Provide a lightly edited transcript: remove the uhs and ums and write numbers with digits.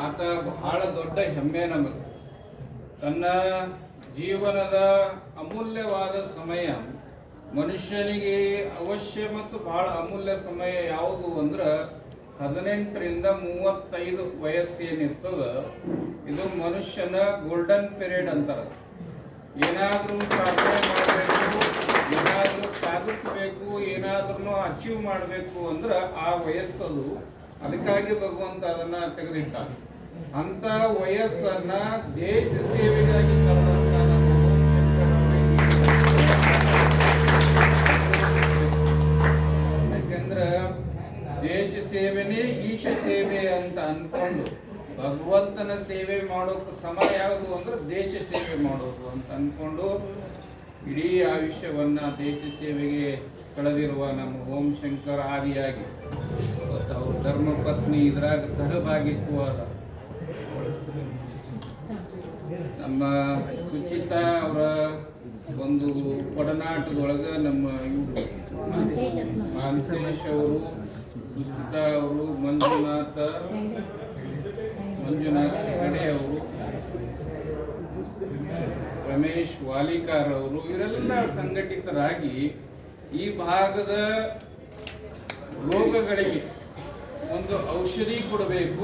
ಆತ ಬಹಳ ದೊಡ್ಡ ಹೆಮ್ಮೆ ನಮಗೆ. ತನ್ನ ಜೀವನದ ಅಮೂಲ್ಯವಾದ ಸಮಯ, ಮನುಷ್ಯನಿಗೆ ಅವಶ್ಯ ಮತ್ತು ಬಹಳ ಅಮೂಲ್ಯ ಸಮಯ ಯಾವುದು ಅಂದ್ರೆ 18 ರಿಂದ 35 ವಯಸ್ಸೇನಿರ್ತದ, ಇದು ಮನುಷ್ಯನ ಗೋಲ್ಡನ್ ಪೀರಿಯಡ್ ಅಂತಾರೆ. ಏನಾದರೂ ಸಾಧನೆ ಮಾಡಬೇಕು, ಏನಾದರೂ ಸಾಧಿಸಬೇಕು, ಏನಾದ್ರೂ ಅಚೀವ್ ಮಾಡಬೇಕು ಅಂದ್ರೆ ಆ ವಯಸ್ಸದು. ಅದಕ್ಕಾಗಿ ಭಗವಂತ ಅದನ್ನ ತೆಗೆದಿಟ್ಟ. ಅಂತ ವಯಸ್ಸನ್ನ ದೇಶ ಸೇವೆಗಾಗಿ ತರುವಂತ ಯಾಕಂದ್ರ ದೇಶ ಸೇವೆನೇ ಈಶ ಸೇವೆ ಅಂತ ಅನ್ಕೊಂಡು, ಭಗವಂತನ ಸೇವೆ ಮಾಡೋಕೆ ಸಮಯ ಯಾವುದು ಅಂದ್ರೆ ದೇಶ ಸೇವೆ ಮಾಡೋದು ಅಂತ ಅನ್ಕೊಂಡು ಇಡೀ ಆಯುಷ್ಯವನ್ನ ದೇಶ ಸೇವೆಗೆ ಕಳೆದಿರುವ ನಮ್ಮ ಓಂಶಂಕರ್ ಆದಿಯಾಗಿ ಅವ್ರ ಧರ್ಮಪತ್ನಿ ಇದ್ರಾಗ ಸಹಭಾಗಿತ್ವವಾದ ನಮ್ಮ ಸುಚಿತಾ ಅವರ ಒಂದು ಒಡನಾಟದೊಳಗ ನಮ್ಮ ಇವರು ಮಾಂತೇಶ್ ಅವರು, ಸುಚಿತಾ ಅವರು, ಮಂಜುನಾಥ್ ಹೆಗಡೆ ಅವರು, ರಮೇಶ್ ವಾಲಿಕಾರ್ ಅವರು, ಇವರೆಲ್ಲ ಸಂಘಟಿತರಾಗಿ ಈ ಭಾಗದ ರೋಗಗಳಿಗೆ ಒಂದು ಔಷಧಿ ಕೊಡಬೇಕು.